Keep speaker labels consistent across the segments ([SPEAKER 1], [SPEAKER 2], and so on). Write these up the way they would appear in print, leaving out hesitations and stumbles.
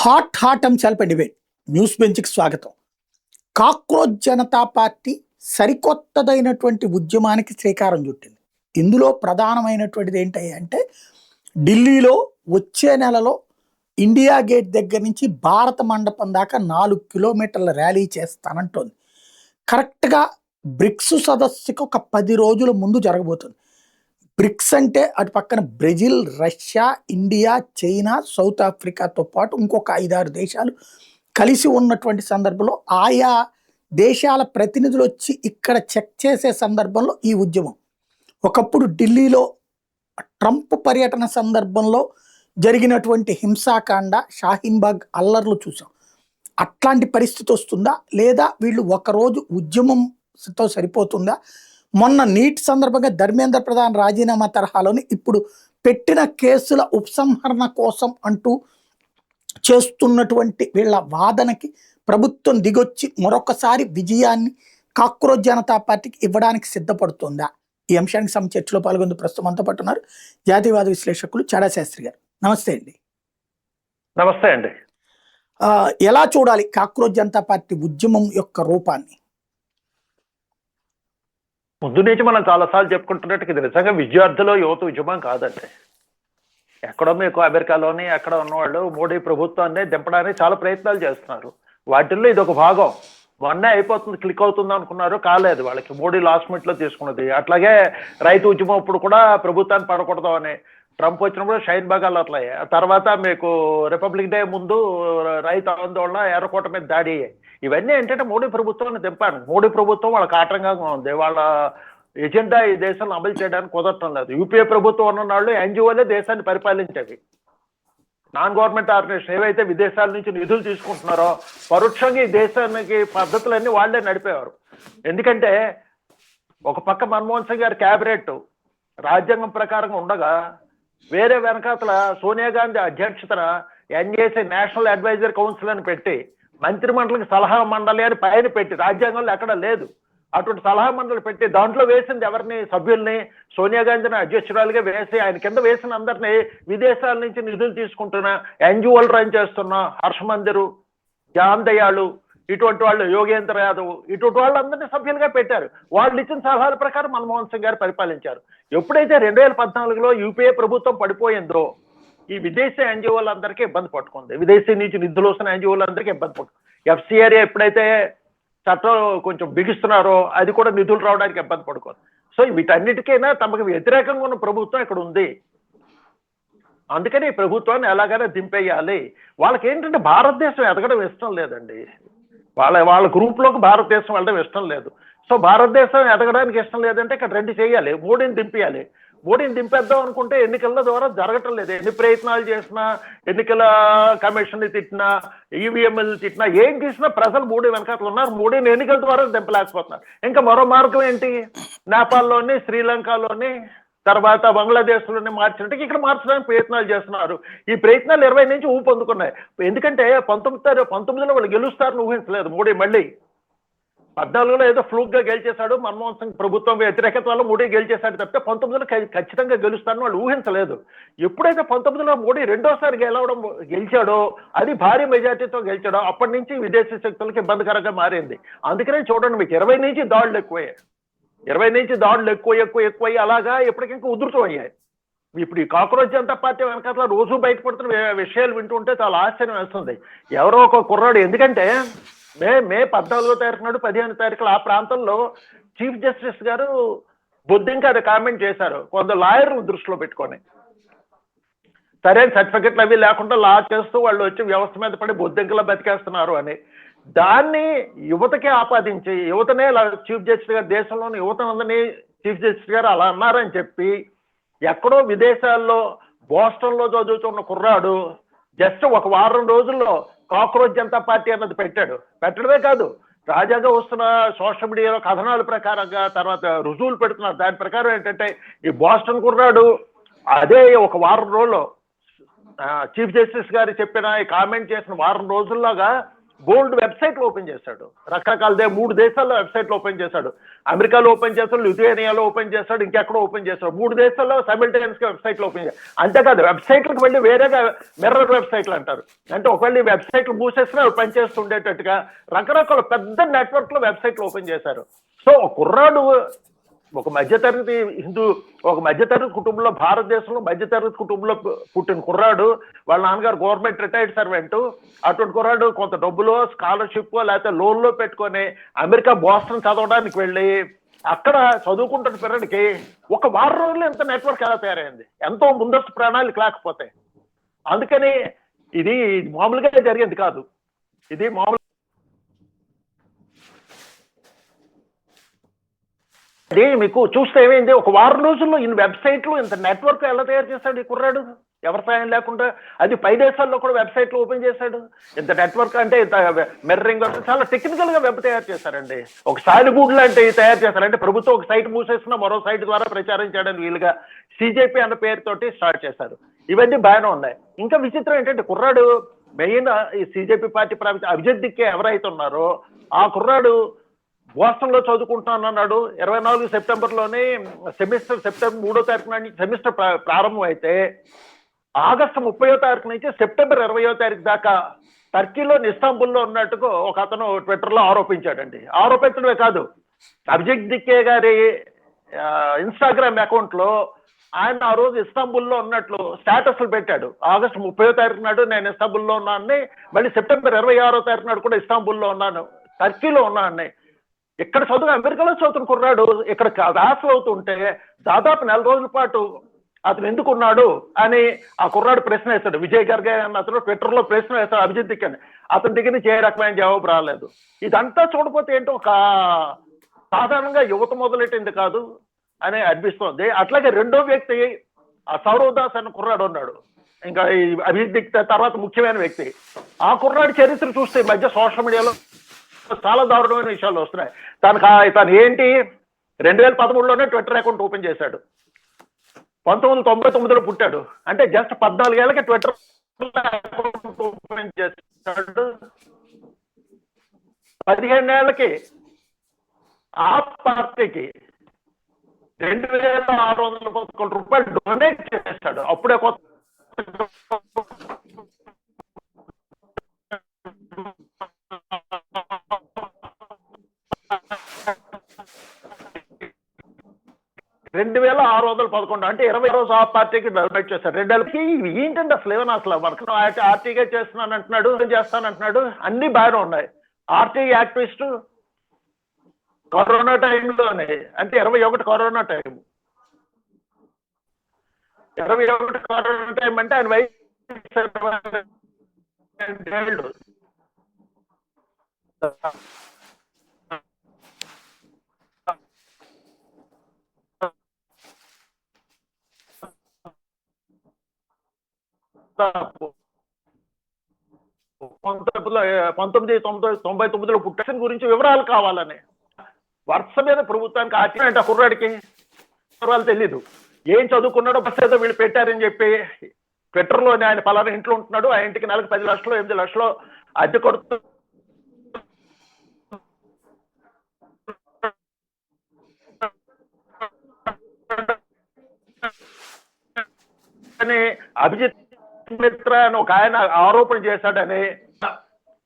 [SPEAKER 1] Hot అంశాలపై debate news బెంచ్కి స్వాగతం. Cockroach Janata party సరికొత్తదైనటువంటి ఉద్యమానికి శ్రీకారం చుట్టింది. ఇందులో ప్రధానమైనటువంటిది ఏంటి అంటే ఢిల్లీలో వచ్చే నెలలో ఇండియా గేట్ దగ్గర నుంచి భారత మండపం దాకా 4 కిలోమీటర్ల ర్యాలీ చేస్తానంటోంది. కరెక్ట్గా బ్రిక్స్ సదస్సుకి ఒక 10 రోజుల ముందు జరగబోతుంది. బ్రిక్స్ అంటే అటు పక్కన Brazil, Russia, India, China, South ఆఫ్రికాతో పాటు ఇంకొక 5-6 దేశాలు కలిసి ఉన్నటువంటి సందర్భంలో ఆయా దేశాల ప్రతినిధులు వచ్చి ఇక్కడ చెక్ చేసే సందర్భంలో ఈ ఉద్యమం. ఒకప్పుడు ఢిల్లీలో ట్రంప్ పర్యటన సందర్భంలో జరిగినటువంటి హింసాకాండ, షాహీన్బాగ్ అల్లర్లు చూసాం. అట్లాంటి పరిస్థితి వస్తుందా లేదా వీళ్ళు ఒకరోజు ఉద్యమంతో సరిపోతుందా? మొన్న నీట్ సందర్భంగా ధర్మేంద్ర ప్రధాన్ రాజీనామా తరహాలోని ఇప్పుడు పెట్టిన కేసుల ఉపసంహరణ కోసం అంటూ చేస్తున్నటువంటి వీళ్ళ వాదనకి ప్రభుత్వం దిగొచ్చి మరొకసారి విజయాన్ని కాక్రోచ్ జనతా పార్టీకి ఇవ్వడానికి సిద్ధపడుతుందా? ఈ అంశానికి సంబంధించి చర్చలో పాల్గొంది ప్రస్తుతం అంతా పట్టున్నారు జాతీయవాద విశ్లేషకులు చాడా శాస్త్రి గారు. నమస్తే అండి.
[SPEAKER 2] నమస్తే అండి.
[SPEAKER 1] ఎలా చూడాలి కాక్రోచ్ జనతా పార్టీ ఉద్యమం యొక్క రూపాన్ని?
[SPEAKER 2] ముందు నుంచి మనం చాలాసార్లు చెప్పుకుంటున్నట్టు ఇది నిజంగా విద్యార్థుల యువత ఉద్యమం కాదండి. ఎక్కడో మీకు అమెరికాలోని ఎక్కడ ఉన్నవాళ్ళు మోడీ ప్రభుత్వాన్ని దింపడానికి చాలా ప్రయత్నాలు చేస్తున్నారు. వాటిల్లో ఇది ఒక భాగం. మొన్నే అయిపోతుంది, క్లిక్ అవుతుంది అనుకున్నారు, కాలేదు. వాళ్ళకి మోడీ లాస్ట్ మినిట్లో తీసుకున్నది. అట్లాగే రైతు ఉద్యమం ఇప్పుడు కూడా ప్రభుత్వాన్ని పడకూడదు అని ట్రంప్ వచ్చినప్పుడు షాహీన్బాగ్ అట్లా. ఆ తర్వాత మీకు రిపబ్లిక్ డే ముందు రైతు ఆందోళన, ఎర్రకోట మీద దాడి అయ్యాయి. ఇవన్నీ ఏంటంటే మోడీ ప్రభుత్వాన్ని దింపాను. మోడీ ప్రభుత్వం వాళ్ళకి ఆటంకంగా ఉంది. వాళ్ళ ఎజెండా ఈ దేశాన్ని అమలు చేయడానికి కుదరటం లేదు. యూపీఏ ప్రభుత్వం ఉన్న వాళ్ళు ఎన్జిఓలే దేశాన్ని పరిపాలించేవి. నాన్ గవర్నమెంట్ ఆర్గనైజేషన్ ఏవైతే విదేశాల నుంచి నిధులు తీసుకుంటున్నారో పరోక్షంగా ఈ దేశానికి పద్ధతులన్నీ వాళ్లే నడిపేవారు. ఎందుకంటే ఒక పక్క మన్మోహన్ సింగ్ గారి క్యాబినెట్ రాజ్యాంగం ప్రకారంగా ఉండగా వేరే వెనకాతల సోనియా గాంధీ అధ్యక్షతన ఎన్ఏసీ నేషనల్ అడ్వైజరీ కౌన్సిల్ అని పెట్టి మంత్రిమండలికి సలహా మండలి అని పైన పెట్టి, రాజ్యాంగంలో ఎక్కడ లేదు అటువంటి సలహా మండలి పెట్టి దాంట్లో వేసింది ఎవరిని? సభ్యుల్ని. సోనియా గాంధీని అధ్యక్షురాలుగా వేసి ఆయన కింద వేసిన అందరినీ విదేశాల నుంచి నిధులు తీసుకుంటున్న ఎన్జిఓలు రన్ చేస్తున్న హర్ష మందిరు, జాన్ దయాళు, ఇటువంటి వాళ్ళు, యోగేంద్ర యాదవ్, ఇటువంటి వాళ్ళందరినీ సభ్యులుగా పెట్టారు. వాళ్ళు ఇచ్చిన సలహాల ప్రకారం మన్మోహన్ సింగ్ గారు పరిపాలించారు. ఎప్పుడైతే 2014లో యూపీఏ ప్రభుత్వం పడిపోయిందో ఈ విదేశీ ఎన్జిఓలందరికీ ఇబ్బంది పట్టుకుంది. విదేశీ నుంచి నిధులు వస్తున్న ఎన్జిఓలందరికీ ఇబ్బంది పట్టుకుంది. ఎఫ్సిఆర్ఏ ఎప్పుడైతే చట్టం కొంచెం బిగిస్తున్నారో అది కూడా నిధులు రావడానికి ఇబ్బంది పడుకోదు. సో వీటన్నిటికైనా తమకు వ్యతిరేకంగా ఉన్న ప్రభుత్వం ఇక్కడ ఉంది. అందుకని ఈ ప్రభుత్వాన్ని ఎలాగైనా దింపేయాలి. వాళ్ళకి ఏంటంటే భారతదేశం ఎదగడం ఇష్టం లేదండి. వాళ్ళ గ్రూప్లోకి భారతదేశం వెళ్ళడం ఇష్టం లేదు. సో భారతదేశం ఎదగడానికి ఇష్టం లేదంటే ఇక్కడ రెండు చేయాలి. మోడీని దింపేయాలి. మోడీని దింపేద్దాం అనుకుంటే ఎన్నికల ద్వారా జరగటం లేదు. ఎన్ని ప్రయత్నాలు చేసినా, ఎన్నికల కమిషన్ తిట్టినా, ఈవీఎంలు తిట్టినా, ఏం చేసినా ప్రజలు మోడీ వెనకాతలు ఉన్నారు. మోడీని ఎన్నికల ద్వారా దింపలేకపోతున్నారు. ఇంకా మరో మార్గం ఏంటి? నేపాల్లోని, శ్రీలంకలోని, తర్వాత బంగ్లాదేశ్లోని మార్చినట్టు ఇక్కడ మార్చడానికి ప్రయత్నాలు చేస్తున్నారు. ఈ ప్రయత్నాలు 20 నుంచి ఊపందుకున్నాయి. ఎందుకంటే 19లో వాళ్ళు గెలుస్తారని ఊహించలేదు మోడీ. మళ్ళీ 14లో ఏదో ఫ్లూక్ గా గెలిచేశాడు. మన్మోహన్ సింగ్ ప్రభుత్వం వ్యతిరేకత వల్ల మోడీ గెలిచేశాడు తప్పితే 19లో ఖచ్చితంగా గెలుస్తారని వాళ్ళు ఊహించలేదు. ఎప్పుడైతే 19లో మోడీ రెండోసారి గెలిచాడో, అది భారీ మెజార్టీతో గెలిచాడో, అప్పటి నుంచి విదేశీ శక్తులకు ఇబ్బందికరంగా మారింది. అందుకనే చూడండి, మీకు 20 నుంచి దాడులు ఎక్కువయ్యాయి. 20 నుంచి దాడులు ఎక్కువ అలాగా ఎప్పటికింకా ఉధృతం అయ్యాయి. ఇప్పుడు ఈ కాక్రోచ్ జనతా పార్టీ వెనకాల రోజు బయటపడుతున్న విషయాలు వింటుంటే చాలా ఆశ్చర్యం వేస్తుంది. ఎవరో ఒక కుర్రాడు, ఎందుకంటే మే 14వ తారీఖు నాడు 15వ తారీఖులో ఆ ప్రాంతంలో చీఫ్ జస్టిస్ గారు బొద్దింక అది కామెంట్ చేశారు, కొందరు లాయర్లు దృష్టిలో పెట్టుకొని. సరైన సర్టిఫికెట్లు అవి లేకుండా లా చేస్తూ వాళ్ళు వచ్చి వ్యవస్థ మీద పడి బొద్దింకలా బతికేస్తున్నారు అని. దాన్ని యువతకే ఆపాదించి, యువతనే చీఫ్ జస్టిస్ గారు, దేశంలోని యువతనందరినీ చీఫ్ జస్టిస్ గారు అలా అన్నారని చెప్పి ఎక్కడో విదేశాల్లో బోస్టన్లో చదువుతున్న కుర్రాడు జస్ట్ ఒక వారం రోజుల్లో కాక్రోచ్ జనతా పార్టీ అన్నది పెట్టడమే కాదు, తాజాగా వస్తున్న సోషల్ మీడియాలో కథనాల ప్రకారంగా తర్వాత రుజువులు పెడుతున్నారు. దాని ప్రకారం ఏంటంటే ఈ బోస్టన్ కుర్రాడు అదే ఒక వారం రోజుల్లో చీఫ్ జస్టిస్ గారు చెప్పిన ఈ కామెంట్ చేసిన వారం రోజుల్లోగా బోల్డ్ వెబ్సైట్లు ఓపెన్ చేశాడు, రకరకాల 3 దేశాల్లో వెబ్సైట్లు ఓపెన్ చేశాడు. అమెరికాలో ఓపెన్ చేశాడు, లిథువేనియాలో ఓపెన్ చేశాడు, ఇంకెక్కడో ఓపెన్ చేశాడు. 3 దేశాల్లో సైమల్టేనియస్ గా వెబ్సైట్లు ఓపెన్ చేశాడు. అంతేకాదు వెబ్సైట్లకు వెళ్ళి వేరేగా మిర్రర్ వెబ్సైట్లు అంటారు, అంటే ఒకవేళ ఈ వెబ్సైట్లు మూసేసినా అవి పనిచేస్తుండేటట్టుగా రకరకాల పెద్ద నెట్వర్క్ లో వెబ్సైట్లు ఓపెన్ చేశారు. సో కుర్రాడు ఒక మధ్యతరగతి హిందూ, ఒక మధ్యతరగతి కుటుంబంలో, భారతదేశంలో మధ్యతరగతి కుటుంబంలో పుట్టిన కుర్రాడు, వాళ్ళ నాన్నగారు గవర్నమెంట్ రిటైర్డ్ సర్వెంట్, అటువంటి కుర్రాడు కొంత డబ్బులో స్కాలర్షిప్ లేకపోతే లోన్లో పెట్టుకొని అమెరికా బోస్టన్ చదవడానికి వెళ్ళి అక్కడ చదువుకుంటున్న పిల్లడికి ఒక వారం రోజులు ఎంత నెట్వర్క్ ఎలా తయారైంది, ఎంతో ముందస్తు ప్రణాళిక లేకపోతే. అందుకని ఇది మామూలుగా జరిగింది కాదు, ఇది మామూలు అది మీకు చూస్తే ఏమైంది, ఒక వారం రోజుల్లో ఇన్ని వెబ్సైట్లు ఇంత నెట్వర్క్ ఎలా తయారు చేశాడు ఈ కుర్రాడు, ఎవరి సాయం లేకుండా. అది పై దేశాల్లో కూడా వెబ్సైట్లు ఓపెన్ చేశాడు. ఇంత నెట్వర్క్ అంటే ఇంత మిర్రరింగ్ చాలా టెక్నికల్ గా వెబ్ తయారు చేశారండి. ఒక సాలిగూడ్ లాంటి తయారు చేశారంటే ప్రభుత్వం ఒక సైట్ మూసేసిన మరో సైట్ ద్వారా ప్రచారం చేయడానికి వీలుగా సిజేపీ అన్న పేరుతోటి స్టార్ట్ చేశారు. ఇవన్నీ బాగానే ఉన్నాయి. ఇంకా విచిత్రం ఏంటంటే కుర్రాడు మెయిన్ ఈ సిజేపీ పార్టీ అభిజిత్ దిక్కే ఎవరైతే ఉన్నారో ఆ కుర్రాడు బోస్టన్ లో చదువుకుంటున్నాడు. 24 సెప్టెంబర్లోనే సెమిస్టర్, సెప్టెంబర్ 3వ తారీఖు నుంచి సెమిస్టర్ ప్రారంభం అయితే ఆగస్టు 30వ తారీఖు నుంచి సెప్టెంబర్ 20వ తారీఖు దాకా టర్కీలోని ఇస్తాంబుల్లో ఉన్నట్టుగా ఒక అతను ట్విట్టర్లో ఆరోపించాడండి. ఆరోపించడమే కాదు, అభిజిత్ దిక్కే గారి ఇన్స్టాగ్రామ్ అకౌంట్ లో ఆయన ఆ రోజు ఇస్తాంబుల్లో ఉన్నట్లు స్టేటస్లు పెట్టాడు. ఆగస్టు 30వ తారీఖు నాడు నేను ఇస్తాంబుల్లో ఉన్నాను, మళ్ళీ సెప్టెంబర్ 26వ తారీఖు నాడు కూడా ఇస్తాంబుల్లో ఉన్నాను, టర్కీలో ఉన్నాను. ఇక్కడ చదువు అమెరికాలో చదువుతున్న కుర్రాడు ఇక్కడ క్లాసులు అవుతుంటే దాదాపు 4 రోజుల పాటు అతను ఎందుకున్నాడు అని ఆ కుర్రాడు ప్రశ్న వేస్తాడు. విజయ్ గర్గే అన్న అతను ట్విట్టర్లో ప్రశ్న వేస్తాడు అభిజిత్ దిక్ అని. అతని దగ్గర నుంచి ఏ రకమైన జవాబు రాలేదు. ఇదంతా చూడపోతే ఏంటో ఒక సాధారణంగా యువత మొదలెట్టింది కాదు అని అనిపిస్తోంది. అట్లాగే రెండో వ్యక్తి ఆ సౌరవ్ దాస్ అన్న కుర్రాడు ఉన్నాడు, ఇంకా ఈ అభిజిత్ దిక్ తర్వాత ముఖ్యమైన వ్యక్తి. ఆ కుర్రాడి చరిత్ర చూస్తే ఈ మధ్య సోషల్ మీడియాలో చాలా దారుణమైన విషయాలు వస్తున్నాయి. తను ఏంటి 2013లోనే ట్విట్టర్ అకౌంట్ ఓపెన్ చేశాడు. 1999లో పుట్టాడు, అంటే జస్ట్ 14 ఏళ్ళకి ట్విట్టర్ అకౌంట్ ఓపెన్ చేశాడు. 15 ఏళ్ళకి ఆ పార్టీకి 2611 రూపాయలు డొనేట్ చేశాడు. అప్పుడే కొత్త 2611 అంటే 20 రోజు ఆ పార్టీకి డొనేట్ చేశారు. 2 ఏళ్ళకి. ఏంటంటే అసలు ఏమన్నా అసలు వర్క్ ఆర్టీగా చేస్తున్నాను అంటున్నాడు, చేస్తానంటున్నాడు, అన్ని బాగానే ఉన్నాయి. ఆర్టీ యాక్టివిస్ట్ కరోనా టైంలోనే, అంటే 21 కరోనా టైం, 21 కరోనా టైం అంటే ఆయన వయసు 7 ఏళ్ళు. పంతొమ్మిది 1999లో పుట్టేషన్ గురించి వివరాలు కావాలని వరుస మీద ప్రభుత్వానికి ఆర్టీ కుర్రాడికి వివరాలు తెలీదు. ఏం చదువుకున్నాడో బస్ ఏదో వీళ్ళు పెట్టారని చెప్పి ట్విట్టర్లోనే ఆయన పలానా ఇంట్లో ఉంటున్నాడు, ఆ ఇంటికి నెలకు 10 లక్షలు 8 లక్షలు అద్దె కొడుతూ అభిజిత్ మిత్ర అని ఒక ఆయన ఆరోపణ చేశాడని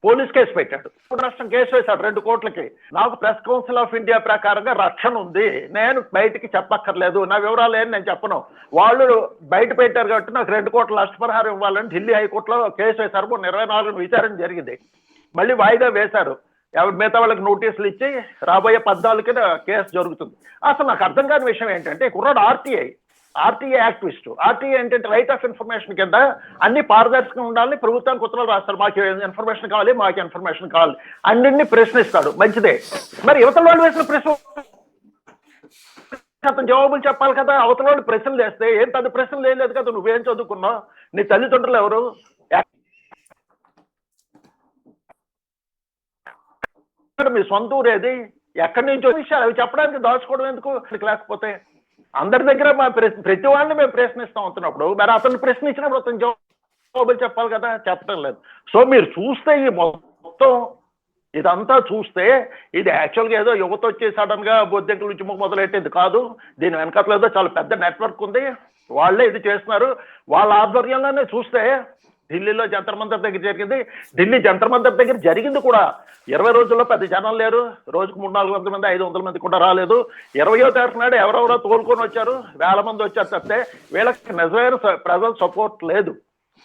[SPEAKER 2] పోలీస్ కేసు పెట్టాడు. నష్టం కేసు వేశాడు 2 కోట్లకి. నాకు ప్రెస్ కౌన్సిల్ ఆఫ్ ఇండియా ప్రకారంగా రక్షణ ఉంది, నేను బయటికి చెప్పక్కర్లేదు, నా వివరాలు ఏం నేను చెప్పను, వాళ్ళు బయట పెట్టారు కాబట్టి నాకు 2 కోట్ల నష్టపరిహారం ఇవ్వాలని ఢిల్లీ హైకోర్టులో కేసు వేశారు. 24 విచారణ జరిగింది, మళ్ళీ వాయిదా వేశారు. మిగతా వాళ్ళకి నోటీసులు ఇచ్చి రాబోయే 14కి కేసు జరుగుతుంది. అసలు నాకు అర్థం కాని విషయం ఏంటంటే కుర్రాడు ఆర్టీఐ యాక్టివిస్ట్. ఆర్టీఐ ఏంటంటే రైట్ ఆఫ్ ఇన్ఫర్మేషన్ కింద అన్ని పారదర్శకంగా ఉండాలని ప్రభుత్వానికి ఉత్తరాలు రాస్తారు. మాకు ఇన్ఫర్మేషన్ కావాలి, మాకు ఇన్ఫర్మేషన్ కావాలి, అన్నింటినీ ప్రశ్నిస్తాడు, మంచిదే. మరి యువతల వాళ్ళు వేసిన ప్రశ్న అతను జవాబులు చెప్పాలి కదా. అవతల వాళ్ళు ప్రశ్నలు వేస్తే ఏం పెద్ద ప్రశ్నలు వేయలేదు కదా, నువ్వేం చదువుకున్నావు, నీ తల్లిదండ్రులు ఎవరు, మీ సొంత ఊరేది, ఎక్కడి నుంచి విషయాలు అవి చెప్పడానికి దాచుకోవడం ఎందుకు? లేకపోతే అందరి దగ్గర ప్రతి వాళ్ళని మేము ప్రశ్నిస్తాం అవుతున్నప్పుడు మరి అతను ప్రశ్నించినప్పుడు అతను జవాబులు చెప్పాలి కదా, చెప్పడం లేదు. సో మీరు చూస్తే ఈ మొత్తం మొత్తం ఇదంతా చూస్తే ఇది యాక్చువల్గా ఏదో యువత వచ్చి సడన్ గా బొద్దెంకుల ఉద్యమం మొదలెట్టేది కాదు. దీని వెనకట్ల ఏదో చాలా పెద్ద నెట్వర్క్ ఉంది, వాళ్ళే ఇది చేస్తున్నారు. వాళ్ళ ఆధ్వర్యంలోనే చూస్తే ఢిల్లీలో జంతర్ మంతర్ దగ్గర జరిగింది. ఢిల్లీ జంతర్ మంతర్ దగ్గర జరిగింది కూడా 20 రోజుల్లో పెద్ద జనం లేరు, రోజుకు 300-400 మంది 500 మంది కూడా రాలేదు. 20వ తారీఖు నాడు ఎవరెవరో తోలుకొని వచ్చారు, వేల మంది వచ్చారు తప్పితే వీళ్ళకి నిజమైన ప్రజల సపోర్ట్ లేదు.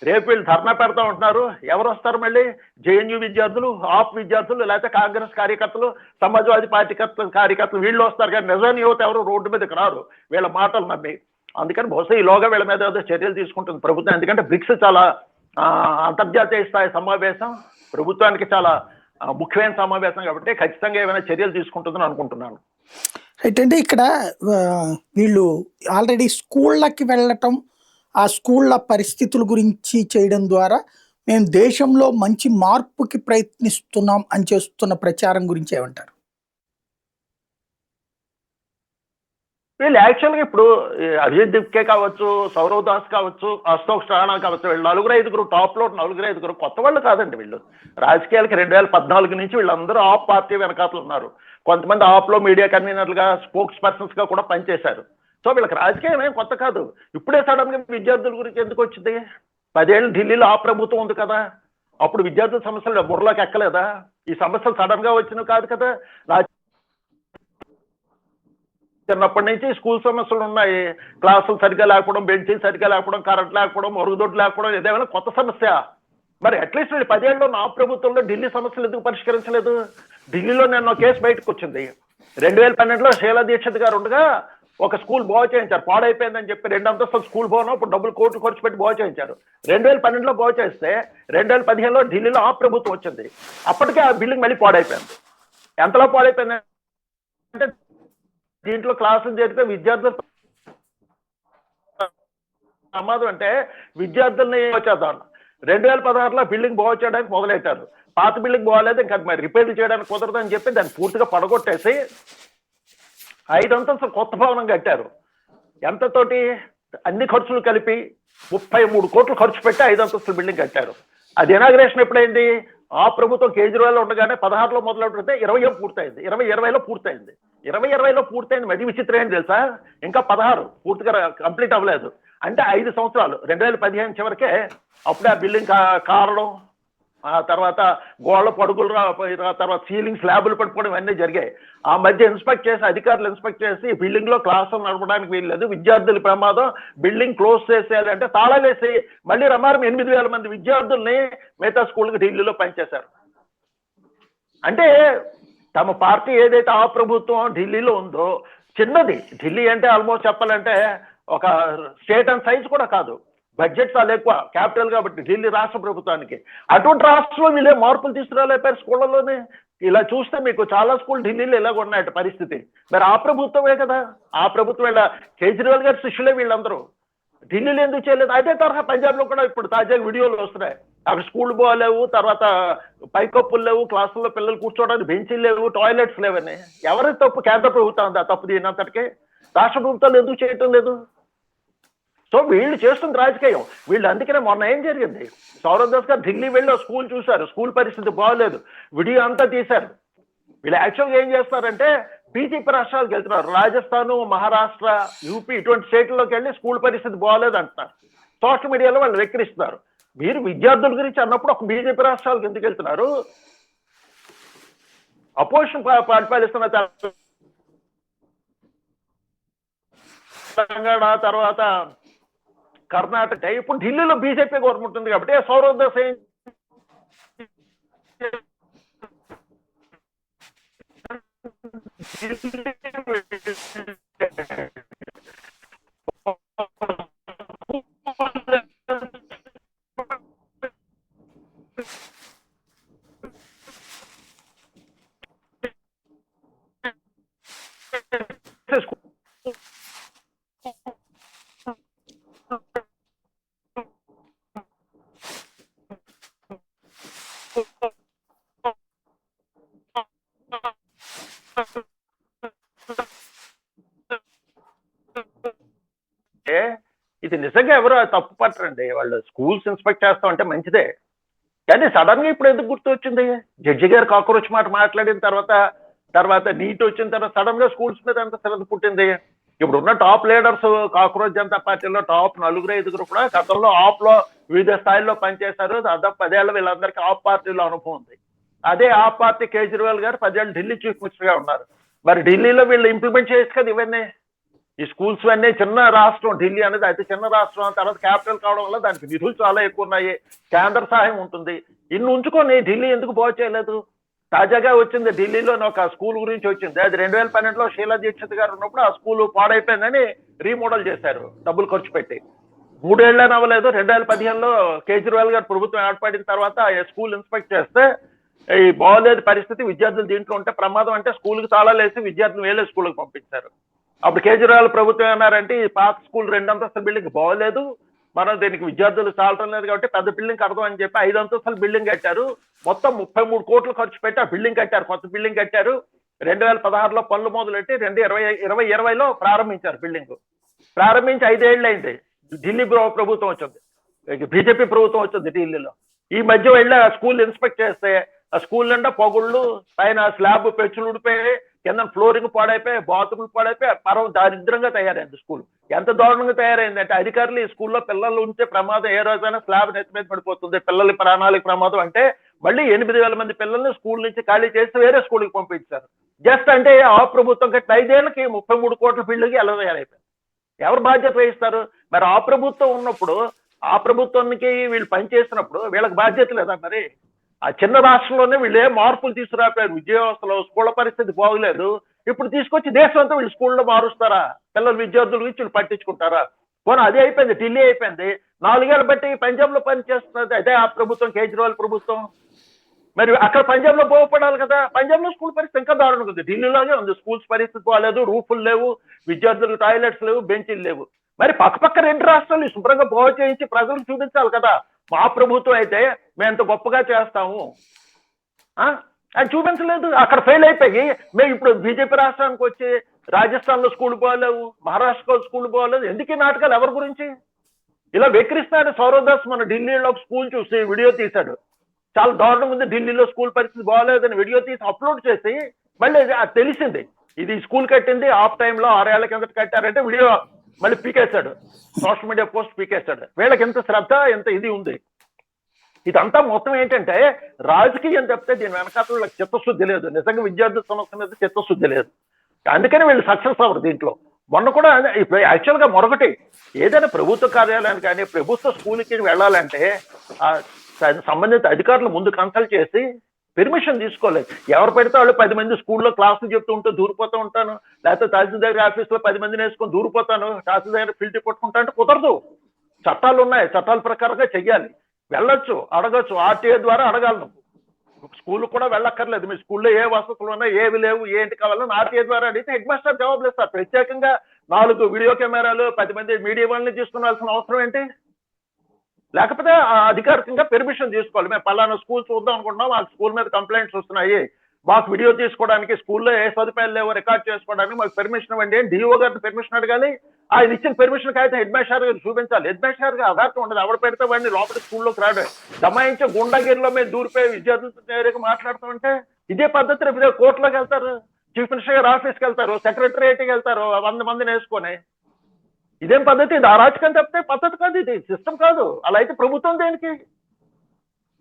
[SPEAKER 2] రేపు వీళ్ళు ధర్నా పెడతా ఉంటున్నారు, ఎవరు వస్తారు మళ్ళీ? జేఎన్యూ విద్యార్థులు, ఆప్ విద్యార్థులు, లేకపోతే కాంగ్రెస్ కార్యకర్తలు, సమాజ్వాదీ పార్టీ కార్యకర్తలు వీళ్ళు వస్తారు. కానీ నిజమైన యువత ఎవరు రోడ్డు మీదకి రారు వీళ్ళ మాటలు నమ్మి. అందుకని బహుశా ఈలోగా వీళ్ళ మీద ఏదో చర్యలు తీసుకుంటుంది ప్రభుత్వం. ఎందుకంటే బ్రిక్స్ చాలా అంతర్జాతీయ స్థాయి సమావేశం, ప్రభుత్వానికి చాలా ముఖ్యమైన సమావేశం కాబట్టి ఖచ్చితంగా ఏమైనా చర్యలు తీసుకుంటుందని అనుకుంటున్నాను.
[SPEAKER 1] అంటే ఇక్కడ వీళ్ళు ఆల్రెడీ స్కూళ్ళకి వెళ్ళటం, ఆ స్కూళ్ళ పరిస్థితుల గురించి చేయడం ద్వారా మేము దేశంలో మంచి మార్పుకి ప్రయత్నిస్తున్నాం అని చేస్తున్న ప్రచారం గురించి ఏమంటారు?
[SPEAKER 2] వీళ్ళు యాక్చువల్గా ఇప్పుడు అభిజిత్ దిప్కే కావచ్చు, సౌరవ్ దాస్ కావచ్చు, అశోక్ రాణా కావచ్చు, వీళ్ళు 4-5 టాప్లో 4-5 కొత్త వాళ్ళు కాదండి. వీళ్ళు రాజకీయాలకి 2014 నుంచి వీళ్ళందరూ ఆప్ పార్టీ వెనకాతలు ఉన్నారు. కొంతమంది ఆప్లో మీడియా కన్వీనర్లుగా, స్పోక్స్ పర్సన్స్గా కూడా పనిచేశారు. సో వీళ్ళకి రాజకీయం ఏం కొత్త కాదు. ఇప్పుడే సడన్గా విద్యార్థుల గురించి ఎందుకు వచ్చింది? 10 ఏళ్ళు ఢిల్లీలో ఆ ప్రభుత్వం ఉంది కదా, అప్పుడు విద్యార్థుల సమస్యలు బుర్రలోకి ఎక్కలేదా? ఈ సమస్యలు సడన్గా వచ్చినవి కాదు కదా. చిన్నప్పటి నుంచి స్కూల్ సమస్యలు ఉన్నాయి. క్లాసులు సరిగ్గా లేకపోవడం, బెంచీలు సరిగ్గా లేకపోవడం, కరెంట్ లేకపోవడం, మరుగుదొడ్లు లేకపోవడం, ఏదేమైనా కొత్త సమస్య? మరి అట్లీస్ట్ 10 ఏళ్ళలో నా ప్రభుత్వంలో ఢిల్లీ సమస్యలు ఎందుకు పరిష్కరించలేదు? ఢిల్లీలో నిన్న కేసు బయటకు వచ్చింది. 2012లో షీలా దీక్షిత్ గారు ఉండగా ఒక స్కూల్ బాగు చేయించారు, పాడైపోయిందని చెప్పి 2 అంతస్తుల స్కూల్ భవనం ఇప్పుడు డబ్బులు కోట్లు ఖర్చు పెట్టి బాగు చేయించారు. 2012లో బాగు చేస్తే 2015లో ఢిల్లీలో ఆ ప్రభుత్వం వచ్చింది. అప్పటికే ఆ బిల్డింగ్ మళ్ళీ పాడైపోయింది. ఎంతలో పాడైపోయింది అంటే దీంట్లో క్లాసులు జరిగితే విద్యార్థులు ప్రమాదం. అంటే విద్యార్థుల్ని వచ్చేద్దాం. 2016లో బిల్డింగ్ బాగు చేయడానికి మొదలెట్టారు. పాత బిల్డింగ్ బాగాలేదు, ఇంకా మరి రిపేర్లు చేయడానికి కుదరదని చెప్పి దాన్ని పూర్తిగా పడగొట్టేసి 5 అంతస్తులు కొత్త భవనం కట్టారు. ఎంతతోటి? అన్ని ఖర్చులు కలిపి 33 కోట్లు ఖర్చు పెట్టి 5 అంతస్తుల బిల్డింగ్ కట్టారు. అది ఇనాగ్రేషన్ ఎప్పుడైంది? ఆ ప్రభుత్వం కేజ్రీవాల్ ఉండగానే 16లో మొదలెడితే 20 పూర్తయింది, 2020లో పూర్తయింది. 2020లో పూర్తయింది. మరి విచిత్రం ఏంటి తెలుసా? ఇంకా 16 పూర్తిగా కంప్లీట్ అవ్వలేదు. అంటే 5 సంవత్సరాలు, 2015 చివరికే అప్పుడే ఆ బిల్డింగ్ కారడం, ఆ తర్వాత గోళ్ళ పడుగులు తర్వాత సీలింగ్ స్లాబులు పడిపోవడం ఇవన్నీ జరిగాయి. ఆ మధ్య ఇన్స్పెక్ట్ చేసి, అధికారులు ఇన్స్పెక్ట్ చేసి బిల్డింగ్ లో క్లాసులు నడపడానికి వీల్లేదు, విద్యార్థుల ప్రమాదం, బిల్డింగ్ క్లోజ్ చేసేయాలంటే తాళాలేసి మళ్ళీ రమారం 8,000 మంది విద్యార్థుల్ని మిగతా స్కూల్కి ఢిల్లీలో పనిచేశారు. అంటే తమ పార్టీ ఏదైతే ఆ ప్రభుత్వం ఢిల్లీలో ఉందో చిన్నది. ఢిల్లీ అంటే ఆల్మోస్ట్ చెప్పాలంటే ఒక స్టేట్ అండ్ సైజ్ కూడా కాదు, బడ్జెట్ చాలా ఎక్కువ, క్యాపిటల్ కాబట్టి ఢిల్లీ రాష్ట్ర ప్రభుత్వానికి. అటువంటి రాష్ట్రంలో వీళ్ళే మార్పులు తీసుకురాలేపారు స్కూళ్ళలోనే. ఇలా చూస్తే మీకు చాలా స్కూల్ ఢిల్లీలో ఇలాగ ఉన్నాయట పరిస్థితి. మరి ఆ ప్రభుత్వమే కదా, ఆ ప్రభుత్వం వీళ్ళ కేజ్రీవాల్ గారి శిష్యులే వీళ్ళందరూ. ఢిల్లీలో ఎందుకు చేయలేదు? అదే తరహా పంజాబ్లో కూడా ఇప్పుడు తాజాగా వీడియోలు వస్తున్నాయి. అక్కడ స్కూల్ బాగాలేవు, తర్వాత పైకప్పులు లేవు, క్లాసుల్లో పిల్లలు కూర్చోవడానికి బెంచీలు లేవు, టాయిలెట్స్ లేవని. ఎవరి తప్పు? కేంద్ర ప్రభుత్వం ఉందా తప్పు దీనంతటికే? రాష్ట్ర ప్రభుత్వాలు ఎందుకు చేయటం లేదు? సో వీళ్ళు చేస్తుంది రాజకీయం. వీళ్ళు అందుకనే మొన్న ఏం జరిగింది, సౌరవ్ దాస్ గారు ఢిల్లీ వెళ్ళి స్కూల్ చూశారు, స్కూల్ పరిస్థితి బాగోలేదు, వీడియో అంతా తీశారు. వీళ్ళు యాక్చువల్గా ఏం చేస్తారంటే బీజేపీ రాష్ట్రాలకు వెళ్తున్నారు, రాజస్థాన్, మహారాష్ట్ర, యూపీ ఇటువంటి స్టేట్లోకి వెళ్ళి స్కూల్ పరిస్థితి బాగోలేదు అంటున్నారు. సోషల్ మీడియాలో వాళ్ళు వెక్కిరిస్తున్నారు. మీరు విద్యార్థుల గురించి అన్నప్పుడు ఒక బీజేపీ రాష్ట్రాలకు ఎందుకు వెళ్తున్నారు? అపోజిషన్ పరిపాలిస్తున్న తెలంగాణ, తర్వాత కర్ణాటక, ఇప్పుడు ఢిల్లీలో బీజేపీ గవర్నమెంట్ ఉంది కాబట్టి సౌరవ్ దాస్ ఏం ఇది నిజంగా ఎవరు తప్పు పట్టరండి. వాళ్ళు స్కూల్స్ ఇన్స్పెక్ట్ చేస్తామంటే మంచిదే, కానీ సడన్ గా ఇప్పుడు ఎందుకు గుర్తు వచ్చింది? జడ్జి గారు కాక్రోచ్ మాట మాట్లాడిన తర్వాత నీట్ వచ్చిన తర్వాత సడన్ గా స్కూల్స్ మీద ఎంత శ్రద్ధ పుట్టింది? ఇప్పుడు ఉన్న టాప్ లీడర్స్ కాక్రోచ్ జనతా పార్టీలో టాప్ 4-5 కూడా గతంలో ఆప్ లో వివిధ స్థాయిల్లో పనిచేశారు. దాదాపు 10 ఏళ్ళు వీళ్ళందరికీ ఆప్ పార్టీలో అనుభవం ఉంది. అదే ఆప్ పార్టీ కేజ్రీవాల్ గారు 10 ఏళ్ళు ఢిల్లీ చీఫ్ మినిస్టర్ గా ఉన్నారు. మరి ఢిల్లీలో వీళ్ళు ఇంప్లిమెంట్ చేయొచ్చు కదా ఇవన్నీ. ఈ స్కూల్స్ అన్నీ చిన్న రాష్ట్రం ఢిల్లీ అనేది అతి చిన్న రాష్ట్రం, తర్వాత క్యాపిటల్ కావడం వల్ల దానికి నిధులు చాలా ఎక్కువ ఉన్నాయి, కేంద్ర సహాయం ఉంటుంది. ఇన్ని ఉంచుకొని ఢిల్లీ ఎందుకు బాగు చేయలేదు? తాజాగా వచ్చింది ఢిల్లీలో ఒక స్కూల్ గురించి వచ్చింది. అది 2012లో షీలా దీక్షిత్ గారు ఉన్నప్పుడు ఆ స్కూల్ పాడైపోయిందని రీమోడల్ చేశారు డబ్బులు ఖర్చు పెట్టి. 3 ఏళ్ళని అవ్వలేదు. 2015లో కేజ్రీవాల్ గారు ప్రభుత్వం ఏర్పడిన తర్వాత ఆ స్కూల్ ఇన్స్పెక్ట్ చేస్తే ఈ బాగోలేదు పరిస్థితి, విద్యార్థులు దీంట్లో ఉంటే ప్రమాదం అంటే స్కూల్కి తాళాలు వేసి విద్యార్థులు వేరే స్కూల్కి పంపించారు. అప్పుడు కేజ్రీవాల్ ప్రభుత్వం ఏమన్నారంటే ఈ పాత స్కూల్ 2 అంతస్తుల బిల్డింగ్ బాగోలేదు, మనం దీనికి విద్యార్థులు చాలటం లేదు కాబట్టి పెద్ద బిల్డింగ్ కడదాం అని చెప్పి 5 అంతస్తుల బిల్డింగ్ కట్టారు. మొత్తం 33 కోట్లు ఖర్చు పెట్టి ఆ బిల్డింగ్ కట్టారు, కొత్త బిల్డింగ్ కట్టారు. 2016లో పనులు మొదలెట్టి 2020లో ప్రారంభించారు బిల్డింగ్. ప్రారంభించి 5 ఏళ్ళు అయింది. ఢిల్లీ ప్రభుత్వం వచ్చింది, బీజేపీ ప్రభుత్వం వచ్చింది ఢిల్లీలో. ఈ మధ్య వెళ్ళి ఆ స్కూల్ ఇన్స్పెక్ట్ చేస్తే ఆ స్కూల్ నిండా పొగుళ్ళు, పైన స్లాబ్ పెచ్చులు ఊడిపోయి, కింద ఫ్లోరింగ్ పాడైపోయి, బాత్రూమ్లు పాడైపోయి, పరం దారిద్రంగా తయారైంది స్కూల్. ఎంత దారుణంగా తయారైందంటే అధికారులు ఈ స్కూల్లో పిల్లలు ఉంటే ప్రమాదం, ఏ రోజైనా స్లాబ్ నెత్తి మీద పడిపోతుంది, పిల్లల ప్రాణాలకు ప్రమాదం అంటే మళ్ళీ 8,000 మంది పిల్లల్ని స్కూల్ నుంచి ఖాళీ చేసి వేరే స్కూల్కి పంపించారు. జస్ట్ అంటే ఆ ప్రభుత్వం కట్టిన 5 ఏళ్ళకి 33 కోట్ల బిల్లుకి ఎలా తయారైపోయింది? ఎవరు బాధ్యత వహిస్తారు? మరి ఆ ప్రభుత్వం ఉన్నప్పుడు, ఆ ప్రభుత్వానికి వీళ్ళు పనిచేసినప్పుడు వీళ్ళకి బాధ్యత లేదా? మరి ఆ చిన్న రాష్ట్రంలోనే వీళ్ళు ఏ మార్పులు తీసుకురాపోయారు? విద్యా వ్యవస్థలో స్కూళ్ళ పరిస్థితి బాగోలేదు. ఇప్పుడు తీసుకొచ్చి దేశం అంతా వీళ్ళు స్కూల్లో మారుస్తారా? పిల్లలు విద్యార్థుల గురించి వీళ్ళు పట్టించుకుంటారా? పోనీ అదే అయిపోయింది, ఢిల్లీ అయిపోయింది. 4 ఏళ్ళు బట్టి పంజాబ్ లో పనిచేస్తున్నది అదే ఆ ప్రభుత్వం, కేజ్రీవాల్ ప్రభుత్వం. మరి అక్కడ పంజాబ్ లో బాగుపడాలి కదా. పంజాబ్ లో స్కూల్ పరిస్థితి ఇంకా దారుణంగా ఉంది, ఢిల్లీలోనే ఉంది. స్కూల్స్ పరిస్థితి బాగాలేదు, రూఫులు లేవు, విద్యార్థులకు టాయిలెట్స్ లేవు, బెంచీలు లేవు. మరి పక్క 2 రాష్ట్రాలు శుభ్రంగా బాగు చేయించి ప్రజలకు చూపించాలి కదా. మా ప్రభుత్వం అయితే మేము ఎంత గొప్పగా చేస్తాము అని చూపించలేదు. అక్కడ ఫెయిల్ అయిపోయి మేము ఇప్పుడు బీజేపీ రాష్ట్రానికి వచ్చి రాజస్థాన్ లో స్కూల్ పోలేవు, మహారాష్ట్రలో స్కూల్ పోలేదు. ఎందుకు ఈ నాటకాలు? ఎవరి గురించి ఇలా వెక్కిరిస్తాడు? సౌరవ్ దాస్ మన ఢిల్లీలో ఒక స్కూల్ చూసి వీడియో తీశాడు, చాలా దారుణంగా ఉంది, ఢిల్లీలో స్కూల్ పరిస్థితి బాగోలేదని వీడియో తీసి అప్లోడ్ చేసి మళ్ళీ అది తెలిసింది ఇది స్కూల్ కట్టింది ఆఫ్ టైంలో 6 ఏళ్ల కిందట కట్టారంటే వీడియో మళ్ళీ పీకేశాడు, సోషల్ మీడియా పోస్ట్ పీకేశాడు. వీళ్ళకి ఎంత శ్రద్ధ, ఎంత ఇది ఉంది. ఇదంతా మొత్తం ఏంటంటే రాజకీయం తప్పితే దీని వెనకాల వీళ్ళకి చిత్తశుద్ధి లేదు. నిజంగా విద్యార్థుల సమస్య మీద చిత్తశుద్ధి లేదు. అందుకని వీళ్ళు సక్సెస్ అవ్వరు దీంట్లో. మొన్న కూడా ఇప్పుడు యాక్చువల్గా మరొకటి, ఏదైనా ప్రభుత్వ కార్యాలయానికి కానీ ప్రభుత్వ స్కూల్కి వెళ్ళాలంటే సంబంధిత అధికారులు ముందు కన్సల్ట్ చేసి పెర్మిషన్ తీసుకోలేదు. ఎవరు పెడితే వాళ్ళు 10 మంది స్కూల్లో క్లాసులు చెప్తూ ఉంటే దూరిపోతూ ఉంటాను, లేకపోతే తహసీల్దార్ ఆఫీస్లో 10 మందిని వేసుకొని దూరిపోతాను, తహసీల్దార్ ఫిల్టీ కొట్టుకుంటా అంటే కుదరదు. చట్టాలు ఉన్నాయి, చట్టాల ప్రకారంగా చెయ్యాలి. వెళ్ళొచ్చు, అడగచ్చు, ఆర్టీఏ ద్వారా అడగాలి. నువ్వు స్కూల్ కూడా వెళ్ళక్కర్లేదు, మీ స్కూల్లో ఏ వసతులు ఉన్నాయి, ఏవి లేవు, ఏంటి కావాలని ఆర్టీఏ ద్వారా అడిగితే హెడ్ మాస్టర్ జవాబులు ఇస్తారు. ప్రత్యేకంగా 4 వీడియో కెమెరాలు 10 మంది మీడియా వాళ్ళని తీసుకున్నాల్సిన అవసరం ఏంటి? లేకపోతే అధికారికంగా పెర్మిషన్ తీసుకోవాలి. మేము పలానా స్కూల్ చూద్దాం అనుకుంటున్నాం, ఆ స్కూల్ మీద కంప్లైంట్స్ వస్తున్నాయి, మాకు వీడియో తీసుకోవడానికి, స్కూల్లో ఏ సదుపాయాలు లేవో రికార్డ్ చేసుకోవడానికి మాకు పెర్మిషన్ ఇవ్వండి అని డిఓ గారిని పెర్మిషన్ అడగాలి. ఆయన ఇచ్చిన పెర్మిషన్ అయితే హెడ్ మాస్టర్ గారు చూపించాలి. హెడ్ మాస్టర్ గారు అధార్థం ఉండదు, ఎవరు పెడితే వాడిని లోపల స్కూల్లోకి రాడు. దమాయించే గుండాగిరిలో మేము దూరిపోయి విద్యార్థులతో మాట్లాడుతామంటే ఇదే పద్ధతి. రేపు కోర్టులోకి వెళ్తారు, చీఫ్ మినిస్టర్ గారు ఆఫీస్కి వెళ్తారు, సెక్రటరియట్కి వెళ్తారు 100 మందిని వేసుకొని. ఇదేం పద్ధతి? ఇది అరాచకం తప్పితే పద్ధతి కాదు, ఇది సిస్టమ్ కాదు. అలా అయితే ప్రభుత్వం దేనికి?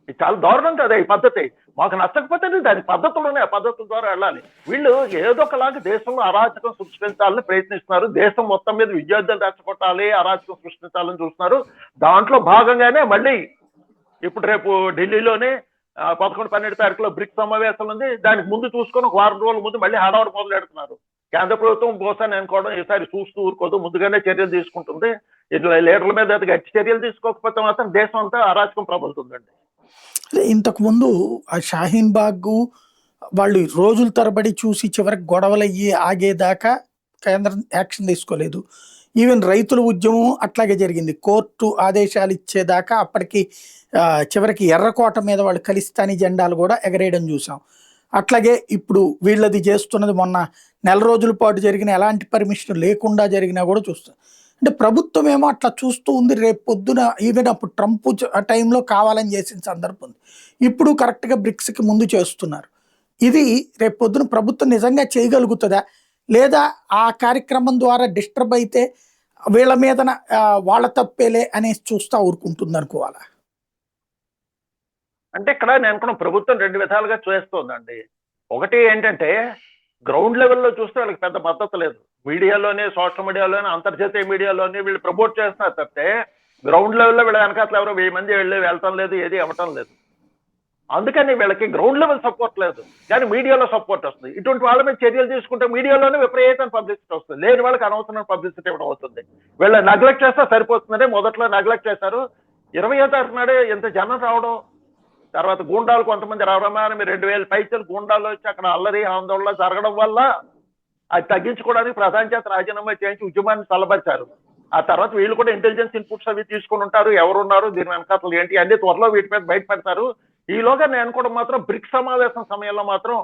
[SPEAKER 2] ఇది చాలా దారుణం కదా ఈ పద్ధతి. మాకు నచ్చకపోతే దాని పద్ధతులు ఉన్నాయి, ఆ పద్ధతుల ద్వారా వెళ్ళాలి. వీళ్ళు ఏదో ఒకలాగా దేశంలో అరాచకం సృష్టించాలని ప్రయత్నిస్తున్నారు. దేశం మొత్తం మీద విద్యార్థులు రెచ్చగొట్టాలి, అరాచకం సృష్టించాలని చూస్తున్నారు. దాంట్లో భాగంగానే మళ్ళీ ఇప్పుడు రేపు ఢిల్లీలోనే 11-12 తారీఖులో బ్రిక్స్ సమావేశం ఉంది. దానికి ముందు చూసుకొని 1 వారం రోజుల ముందు మళ్ళీ హడావుడి మొదలెడుతున్నారు. కేంద్ర ప్రభుత్వం బహుశా నేను అనుకోవడం ఈసారి చూస్తూ ఊరుకోదు, ముందుగానే చర్యలు తీసుకుంటుంది. ఇట్లా లీడర్ల మీద గట్టి చర్యలు తీసుకోకపోతే మాత్రం దేశం అంతా అరాచకం ప్రబలుతుందండి.
[SPEAKER 1] ఇంతకు ముందు ఆ షాహీన్ బాగ్ వాళ్ళు రోజుల తరబడి చూసి చివరికి గొడవలయ్యి ఆగేదాకా కేంద్రం యాక్షన్ తీసుకోలేదు. ఈవెన్ రైతుల ఉద్యమం అట్లాగే జరిగింది, కోర్టు ఆదేశాలు ఇచ్చేదాకా. అప్పటికి చివరికి ఎర్రకోట మీద వాళ్ళు ఖలిస్తానీ జెండాలు కూడా ఎగరేయడం చూసాం. అట్లాగే ఇప్పుడు వీళ్ళది చేస్తున్నది మొన్న నెల రోజుల పాటు జరిగిన ఎలాంటి పర్మిషన్ లేకుండా జరిగినా కూడా చూస్తాం. అంటే ప్రభుత్వం ఏమో అట్లా చూస్తూ ఉంది. రేపు పొద్దున ఈవెన్ అప్పుడు ట్రంప్ టైంలో కావాలని చేసిన సందర్భం ఉంది. ఇప్పుడు కరెక్ట్గా బ్రిక్స్కి ముందు చేస్తున్నారు. ఇది రేపు పొద్దున ప్రభుత్వం నిజంగా చేయగలుగుతుందా, లేదా ఆ కార్యక్రమం ద్వారా డిస్టర్బ్ అయితే వీళ్ళ మీద వాళ్ళ తప్పేలే అనేసి చూస్తా ఊరుకుంటుంది అనుకోవాలా?
[SPEAKER 2] అంటే ఇక్కడ నేను అనుకున్న ప్రభుత్వం రెండు విధాలుగా చేస్తోందండి. ఒకటి ఏంటంటే గ్రౌండ్ లెవెల్లో చూస్తే వాళ్ళకి పెద్ద మద్దతు లేదు. మీడియాలోనే, సోషల్ మీడియాలోనే, అంతర్జాతీయ మీడియాలోనే వీళ్ళు ప్రమోట్ చేస్తున్నారు తప్పితే గ్రౌండ్ లెవెల్లో వీళ్ళ వెనకాతలు ఎవరో 1000 మంది వెళ్తాం లేదు, ఏది అవ్వటం లేదు. అందుకని వీళ్ళకి గ్రౌండ్ లెవెల్ సపోర్ట్ లేదు, కానీ మీడియాలో సపోర్ట్ వస్తుంది. ఇటువంటి వాళ్ళ మీద చర్యలు తీసుకుంటే మీడియాలోనే విపరీతమైన పబ్లిసిటీ వస్తుంది. లేని వాళ్ళకి అనవసరమైన పబ్లిసిటీ ఇవ్వడం అవుతుంది. వీళ్ళ నెగ్లెక్ట్ చేస్తే సరిపోతుందని మొదట్లో నెగ్లెక్ట్ చేశారు. 20వ తారీఖు నాడే ఎంత జనం రావడం, తర్వాత గూండాలు కొంతమంది రావడం, 2000 పైసలు గూండాలు వచ్చి అక్కడ అల్లరి ఆందోళన జరగడం వల్ల అది తగ్గించుకోవడానికి ప్రధాని చేత రాజీనామా చేయించి ఉద్యమాన్ని తలబరిచారు. ఆ తర్వాత వీళ్ళు కూడా ఇంటెలిజెన్స్ ఇన్పుట్స్ అవి తీసుకుని ఉంటారు, ఎవరున్నారు దీని వెనకాతలు ఏంటి అన్ని త్వరలో వీటి మీద బయటపెడతారు. ఈలోగా నేను అనుకోవడం మాత్రం బ్రిక్స్ సమావేశం సమయంలో మాత్రం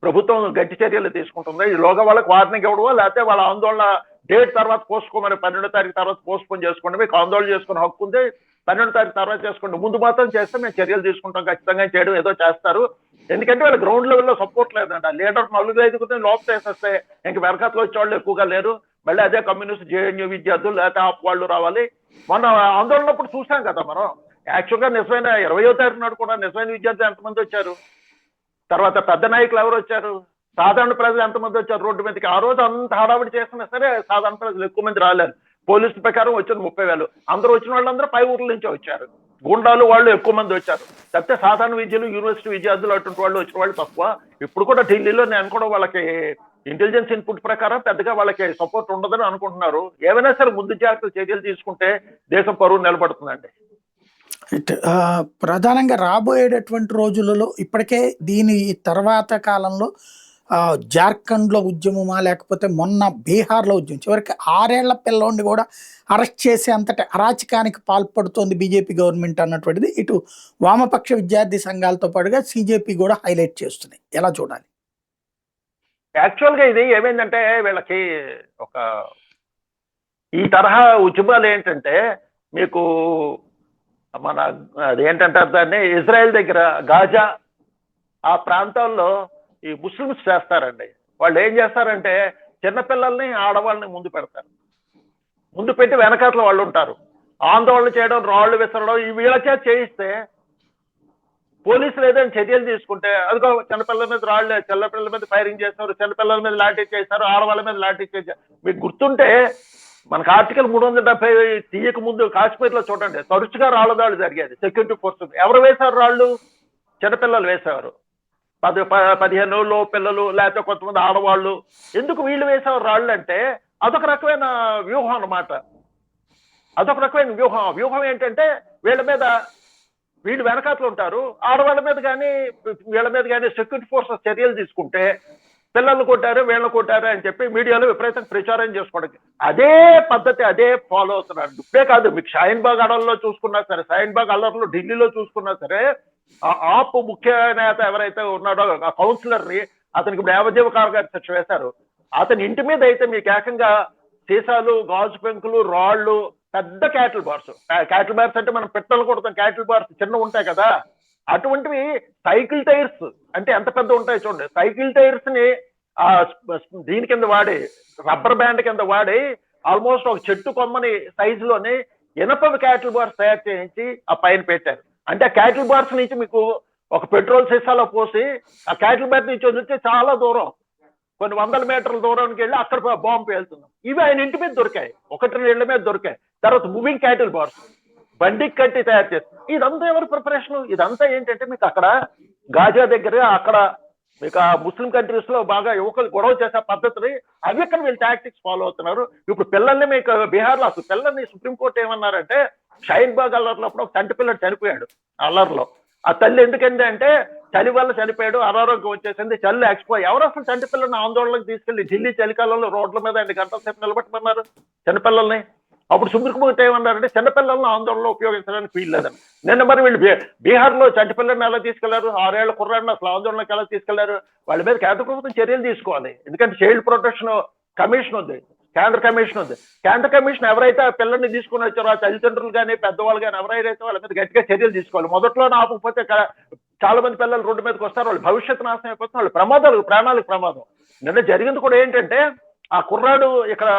[SPEAKER 2] ప్రభుత్వం గట్టి చర్యలు తీసుకుంటుంది. ఈలోగా వాళ్ళకి వార్నింగ్ ఇవ్వడమో, లేకపోతే వాళ్ళ ఆందోళన డేట్ తర్వాత పోస్ట్పోమని 12వ తారీఖు తర్వాత పోస్ట్పోన్ చేసుకోండి, మీకు ఆందోళన చేసుకునే హక్కు ఉంది, 12వ తారీఖు తర్వాత చేసుకోండి, ముందు మాత్రం చేస్తే మేము చర్యలు తీసుకుంటాం, ఖచ్చితంగా చేయడం ఏదో చేస్తారు. ఎందుకంటే వాళ్ళు గ్రౌండ్ లెవెల్లో సపోర్ట్ లేదంట. లీడర్ 4-5 లోపు చేసేస్తే ఇంక వెనకట్లో వచ్చే వాళ్ళు ఎక్కువగా లేరు. మళ్ళీ అదే కమ్యూనిస్ట్ జేఎన్యూ విద్యార్థులు లేకపోతే ఆప్ వాళ్ళు రావాలి. మన ఆందోళనప్పుడు చూసాం కదా మనం. యాక్చువల్గా నిజమైన 20వ తారీఖు నాడు కూడా నిజమైన విద్యార్థులు ఎంతమంది వచ్చారు, తర్వాత పెద్ద నాయకులు ఎవరు వచ్చారు, సాధారణ ప్రజలు ఎంతమంది వచ్చారు రోడ్డు మీదకి. ఆ రోజు అంత హడావిడి చేస్తున్నా సరే సాధారణ ప్రజలు ఎక్కువ మంది రాలేరు. పోలీసు ప్రకారం వచ్చింది 30,000. అందరూ వచ్చిన వాళ్ళందరూ పై ఊర్ల నుంచే వచ్చారు. గూండాలు వాళ్ళు ఎక్కువ మంది వచ్చారు. తప్పితే సాధారణ విద్యలు, యూనివర్సిటీ విద్యార్థులు అటువంటి వాళ్ళు వచ్చిన వాళ్ళు తక్కువ. ఇప్పుడు కూడా ఢిల్లీలో నేను కూడా వాళ్ళకి ఇంటెలిజెన్స్ ఇన్పుట్ ప్రకారం పెద్దగా వాళ్ళకి సపోర్ట్ ఉండదని అనుకుంటున్నారు. ఏమైనా సరే ముందు జాగ్రత్త చర్యలు తీసుకుంటే దేశం పరువు నిలబడుతుందండి.
[SPEAKER 1] ప్రధానంగా రాబోయేటటువంటి రోజులలో ఇప్పటికే దీని తర్వాత కాలంలో జార్ఖండ్లో ఉద్యమమా, లేకపోతే మొన్న బీహార్లో ఉద్యమం, చివరికి 6 ఏళ్ల పిల్లోడిని కూడా అరెస్ట్ చేసే అంతటి అరాచకానికి పాల్పడుతోంది బీజేపీ గవర్నమెంట్ అన్నటువంటిది ఇటు వామపక్ష విద్యార్థి సంఘాలతో పాటుగా సిజేపీ కూడా హైలైట్ చేస్తున్నాయి. ఎలా చూడాలి?
[SPEAKER 2] యాక్చువల్గా ఇది ఏమైందంటే వీళ్ళకి ఒక ఈ తరహా ఉద్యమాలు ఏంటంటే మీకు మన అదేంటంటే దాన్ని ఇజ్రాయెల్ దగ్గర గాజా ఆ ప్రాంతాల్లో ఈ ముస్లిమ్స్ చేస్తారండి. వాళ్ళు ఏం చేస్తారంటే చిన్నపిల్లల్ని, ఆడవాళ్ళని ముందు పెడతారు. ముందు పెట్టి వెనకాతల వాళ్ళు ఉంటారు. ఆందోళన చేయడం, రాళ్లు విసరడం ఈ వీళ్ళకే చేయిస్తే పోలీసులు ఏదైనా చర్యలు తీసుకుంటే అదిగో చిన్నపిల్లల మీద రాళ్లు, చిన్నపిల్లల మీద ఫైరింగ్ చేస్తారు, చిన్నపిల్లల మీద లాఠీ చేస్తారు, ఆడవాళ్ళ మీద లాఠీ చేశారు. మీకు గుర్తుంటే మనకు ఆర్టికల్ 370 తీయక ముందు కాశ్మీర్లో చూడండి తరచుగా రాళ్ల దాడులు జరిగేది. సెక్యూరిటీ ఫోర్స్ ఎవరు వేశారు రాళ్ళు? చిన్నపిల్లలు వేసేవారు. 15 లో పిల్లలు, లేకపోతే కొంతమంది ఆడవాళ్ళు. ఎందుకు వీళ్ళు వేసేవారు రాళ్ళు అంటే అదొక రకమైన వ్యూహం అన్నమాట. అదొక రకమైన వ్యూహం ఏంటంటే వీళ్ళు వెనకాతలు ఉంటారు, ఆడవాళ్ళ మీద కానీ వీళ్ళ మీద కానీ సెక్యూరిటీ ఫోర్సెస్ చర్యలు తీసుకుంటే పిల్లలు కొట్టారు, వీళ్ళని కొట్టారు అని చెప్పి మీడియాలో విపరీతంగా ప్రచారం చేసుకోవడానికి అదే పద్ధతి, అదే ఫాలో అవుతున్నారు. ఇప్పుడే కాదు, మీకు షాహీన్బాగ్ అడవుల్లో చూసుకున్నా సరే, షాహీన్బాగ్ అల్లర్లో ఢిల్లీలో చూసుకున్నా సరే, ఆప్ ముఖ్య నేత ఎవరైతే ఉన్నాడో ఆ కౌన్సిలర్ని అతనికి ఇప్పుడు యావజ్జీవ కారాగార శిక్ష వేశారు. అతని ఇంటి మీద అయితే మీకు ఏకంగా సీసాలు, గాజు పెంకులు, రాళ్లు, పెద్ద క్యాటిల్ బార్స్ అంటే మనం పెట్టలు కొడతాం, క్యాటిల్ బార్స్ చిన్న ఉంటాయి కదా, అటువంటివి సైకిల్ టైర్స్ అంటే ఎంత పెద్ద ఉంటాయి చూడండి. సైకిల్ టైర్స్ ని దీని కింద వాడి, రబ్బర్ బ్యాండ్ కింద వాడి ఆల్మోస్ట్ ఒక చెట్టు కొమ్మని సైజులోని ఇనప క్యాటిల్ బార్స్ తయారు చేయించి ఆ పైన పెట్టారు. అంటే ఆ క్యాటిల్ బార్స్ నుంచి మీకు ఒక పెట్రోల్ సీసాలో పోసి ఆ క్యాటిల్ బార్ నుంచి వదిలితే చాలా దూరం, కొన్ని 100 మీటర్ల దూరానికి వెళ్ళి అక్కడ బాంబు పేలుతున్నాం. ఇవి ఆయన ఇంటి మీద దొరికాయి, 1-2 ఇళ్ల మీద దొరికాయి. తర్వాత మూవింగ్ క్యాటిల్ బార్స్ బండికి కట్టి తయారు చేస్తారు. ఇదంతా ఎవరి ప్రిపరేషన్? ఇదంతా ఏంటంటే మీకు అక్కడ గాజా దగ్గర అక్కడ మీకు ఆ ముస్లిం కంట్రీస్ లో బాగా యువకులు గొడవ చేసే పద్ధతిని అవి ఇక్కడ వీళ్ళు టాక్టిక్స్ ఫాలో అవుతున్నారు. ఇప్పుడు పిల్లల్ని మీకు బీహార్లో అసలు పిల్లల్ని సుప్రీంకోర్టు ఏమన్నారంటే షాహీన్బాగ్ అల్లర్లో ఒక చంటి పిల్లడు చనిపోయాడు అల్లర్లో. ఆ తల్లి ఎందుకంటే అంటే చలి వల్ల చనిపోయాడు, అనారోగ్యం వచ్చేసింది, చలి లేకపోయి ఎవరు అసలు చంటి పిల్లల్ని ఆందోళనకు తీసుకెళ్లి ఢిల్లీ చలికాలంలో రోడ్ల మీద 2 గంటల సేపు నిలబెట్టమన్నారు చిన్నపిల్లల్ని. అప్పుడు సుప్రీంకోర్టు ఏమన్నారంటే చిన్నపిల్లలను ఆందోళనలో ఉపయోగించడానికి వీల్లేదని. నిన్న మరి వీళ్ళు బీహార్లో చంటిపిల్లల్ని ఎలా తీసుకెళ్లారు? 6 ఏళ్ల కుర్రాడిని అసలు ఆందోళనకి ఎలా తీసుకెళ్లారు? వాళ్ళ మీద కేంద్ర ప్రభుత్వం చర్యలు తీసుకోవాలి. ఎందుకంటే చైల్డ్ ప్రొటెక్షన్ కమిషన్ ఉంది, కేంద్ర కమిషన్ ఉంది. కేంద్ర కమిషన్ ఎవరైతే ఆ పిల్లల్ని తీసుకుని వచ్చారో ఆ తల్లిదండ్రులు కానీ పెద్దవాళ్ళు కానీ ఎవరైతే వాళ్ళ మీద గట్టిగా చర్యలు తీసుకోవాలి. మొదట్లో ఆపకపోతే చాలా మంది పిల్లలు రోడ్డు మీదకి వస్తారు, వాళ్ళ భవిష్యత్తు నాశనం అయిపోతుంది, వాళ్ళ ప్రమాదాలు, ప్రాణాలకు ప్రమాదం. నిన్న జరిగింది కూడా ఏంటంటే ఆ కుర్రాడు ఇక్కడ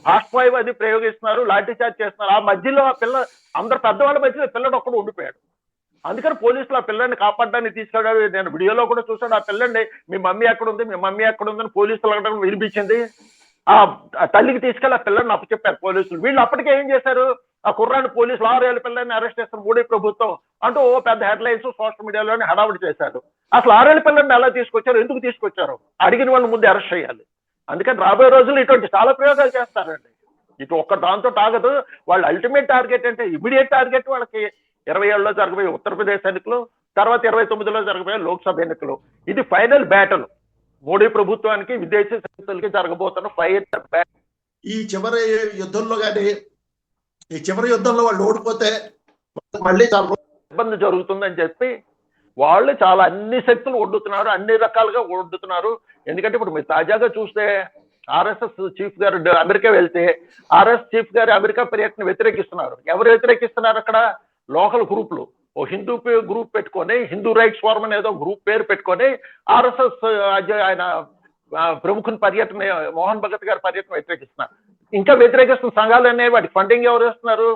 [SPEAKER 2] బాష్పాయ్ అది ప్రయోగిస్తున్నారు, లాఠీ చార్జ్ చేస్తున్నారు. ఆ మధ్యలో ఆ పిల్ల అందరు పెద్దవాళ్ళ మధ్యలో పిల్లడు ఒక్కడు ఉండిపోయాడు. అందుకని పోలీసులు ఆ పిల్లల్ని కాపాడడానికి తీసుకెళ్ళాడు. నేను వీడియోలో కూడా చూసాను. ఆ పిల్లండి మీ మమ్మీ ఎక్కడ ఉంది, మీ మమ్మీ ఎక్కడ ఉందని పోలీసులు అడగడం వినిపించింది. ఆ తల్లికి తీసుకెళ్ళి ఆ పిల్లల్ని అప్పచెప్పారు పోలీసులు. వీళ్ళు అప్పటికే ఏం చేశారు, ఆ కుర్రాన్ని పోలీసులు 6 ఏళ్ల పిల్లల్ని అరెస్ట్ చేస్తారు మోడీ ప్రభుత్వం అంటూ పెద్ద హెడ్లైన్స్ సోషల్ మీడియాలోనే హడావుడి చేశారు. అసలు 6 ఏళ్ల పిల్లల్ని ఎలా తీసుకొచ్చారు, ఎందుకు తీసుకొచ్చారు, అడిగిన వాళ్ళని ముందు అరెస్ట్ చేయాలి. అందుకని రాబోయే రోజుల్లో ఇటువంటి చాలా ప్రయోగాలు చేస్తారండి. ఇటు ఒక్క దాంతో ఆగదు. వాళ్ళ అల్టిమేట్ టార్గెట్ అంటే ఇమీడియట్ టార్గెట్ వాళ్ళకి 27లో జరగబోయే ఉత్తరప్రదేశ్ ఎన్నికలు, తర్వాత 29లో జరగబోయే లోక్సభ ఎన్నికలు. ఇది ఫైనల్ బ్యాటిల్ మోడీ ప్రభుత్వానికి విదేశీ శక్తులకి జరగబోతున్న ఫైనల్ బ్యాటిల్.
[SPEAKER 3] ఈ చివరి యుద్ధంలో కానీ ఈ చివరి యుద్ధంలో వాళ్ళు ఓడిపోతే మళ్ళీ చాలా
[SPEAKER 2] ఇబ్బంది జరుగుతుందని చెప్పి వాళ్ళు చాలా అన్ని శక్తులు ఒడ్డుతున్నారు, అన్ని రకాలుగా ఒడ్డుతున్నారు. ఎందుకంటే ఇప్పుడు మీరు తాజాగా చూస్తే ఆర్ఎస్ఎస్ చీఫ్ గారు అమెరికా వెళ్తే ఆర్ఎస్ చీఫ్ గారు అమెరికా పర్యటన వ్యతిరేకిస్తున్నారు. ఎవరు వ్యతిరేకిస్తున్నారు? అక్కడ లోకల్ గ్రూపులు. ఓ హిందూ గ్రూప్ పెట్టుకొని, హిందూ రైట్స్ ఫోరం అనేదో గ్రూప్ పేరు పెట్టుకొని ఆర్ఎస్ఎస్ ఆయన ప్రముఖుని పర్యటన, మోహన్ భగత్ గారి పర్యటన వ్యతిరేకిస్తున్నారు. ఇంకా వ్యతిరేకిస్తున్న సంఘాలు అనేవి వాటి ఫండింగ్ ఎవరు ఇస్తున్నారు?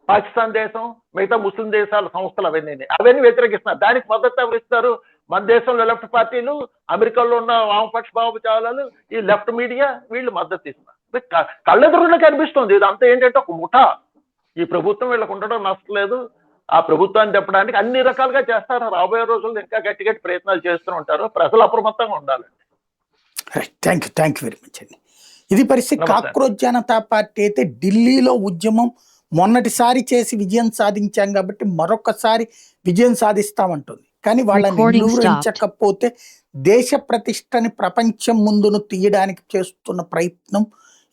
[SPEAKER 2] పాకిస్తాన్ దేశం, మిగతా ముస్లిం దేశాల సంస్థలు అవన్నీ వ్యతిరేకిస్తున్నారు. దానికి మద్దతు ఎవరు ఇస్తారు? మన దేశంలో లెఫ్ట్ పార్టీలు, అమెరికాలో ఉన్న వామపక్ష భావజాలాలు, ఈ లెఫ్ట్ మీడియా, వీళ్ళు మద్దతు ఇస్తున్నారు. కళ్ళెదురుగా కనిపిస్తుంది. ఇదంతా ఏంటంటే ఒక ముఠా. ఈ ప్రభుత్వం వీళ్ళకు ఉండడం నష్టలేదు. ఆ ప్రభుత్వాన్ని తెప్పడానికి అన్ని రకాలుగా చేస్తారు. రాబోయే రోజుల్లో ఇంకా గట్టి గట్టి ప్రయత్నాలు చేస్తూ ఉంటారు. ప్రజలు అప్రమత్తంగా ఉండాలండి.
[SPEAKER 1] థ్యాంక్ యూ వెరీ మచ్ అండి. ఇది పరిస్థితి. కాక్రోచ్ జనతా పార్టీ అయితే ఢిల్లీలో ఉద్యమం మొన్నటిసారి చేసి విజయం సాధించాం కాబట్టి మరొకసారి విజయం సాధిస్తామంటుంది. కానీ వాళ్ళని నిలువరించకపోతే దేశ ప్రతిష్టని ప్రపంచం ముందును తీయడానికి చేస్తున్న ప్రయత్నం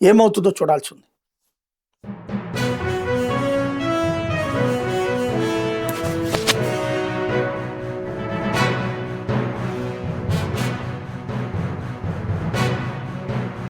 [SPEAKER 1] ఏమవుతుందో చూడాల్సి ఉంది.